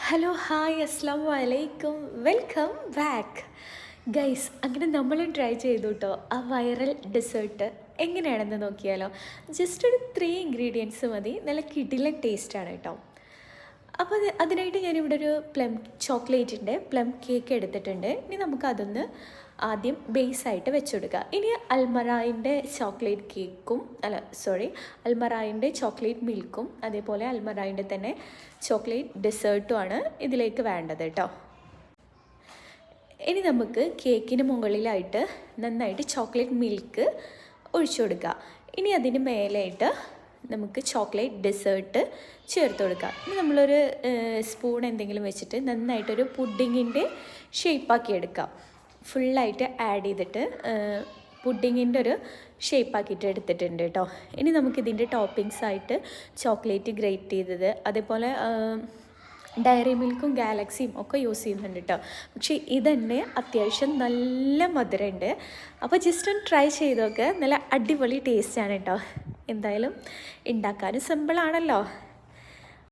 Hello hi അസ്സാം വലൈക്കും welcome back guys. അങ്ങനെ നമ്മളും ട്രൈ ചെയ്തു കേട്ടോ ആ വൈറൽ ഡെസേർട്ട്. എങ്ങനെയാണെന്ന് നോക്കിയാലോ. ജസ്റ്റ് ഒരു 3 ഇൻഗ്രീഡിയൻസ് മതി, നല്ല കിടിലൻ ടേസ്റ്റാണ് കേട്ടോ. അപ്പോൾ അതിനായിട്ട് ഞാനിവിടെ ഒരു ചോക്ലേറ്റിൻ്റെ പ്ലം കേക്ക് എടുത്തിട്ടുണ്ട്. ഇനി നമുക്കതൊന്ന് ആദ്യം ബേസായിട്ട് വെച്ചുകൊടുക്കുക. ഇനി അൽമറായിൻ്റെ ചോക്ലേറ്റ് കേക്കും അൽമറായിൻ്റെ ചോക്ലേറ്റ് മിൽക്കും അതേപോലെ അൽമറായിൻ്റെ തന്നെ ചോക്ലേറ്റ് ഡെസേർട്ടുമാണ് ഇതിലേക്ക് വേണ്ടത് കേട്ടോ. ഇനി നമുക്ക് കേക്കിന് മുകളിലായിട്ട് നന്നായിട്ട് ചോക്ലേറ്റ് മിൽക്ക് ഒഴിച്ചു കൊടുക്കുക. ഇനി അതിന് മേലായിട്ട് നമുക്ക് ചോക്ലേറ്റ് ഡെസേർട്ട് ചേർത്ത് കൊടുക്കുക. ഇനി നമ്മളൊരു സ്പൂൺ എന്തെങ്കിലും വെച്ചിട്ട് നന്നായിട്ടൊരു പുഡിങ്ങിൻ്റെ ഷേപ്പാക്കി എടുക്കുക. ഫുള്ളായിട്ട് ആഡ് ചെയ്തിട്ട് പുഡിങ്ങിൻ്റെ ഒരു ഷേപ്പാക്കിയിട്ട് എടുത്തിട്ടുണ്ട് കേട്ടോ. ഇനി നമുക്കിതിൻ്റെ ടോപ്പിങ്സ് ആയിട്ട് ചോക്ലേറ്റ് ഗ്രേറ്റ് ചെയ്തത്, അതേപോലെ ഡയറി മിൽക്കും ഗാലക്സിയും ഒക്കെ യൂസ് ചെയ്യുന്നുണ്ട് കേട്ടോ. പക്ഷേ ഇതന്നെ അത്യാവശ്യം നല്ല മധുരമുണ്ട്. അപ്പോൾ ജസ്റ്റ് ഒന്ന് ട്രൈ ചെയ്തൊക്കെ, നല്ല അടിപൊളി ടേസ്റ്റാണ് കേട്ടോ. എന്തായാലും ഉണ്ടാക്കാനും സിമ്പിളാണല്ലോ.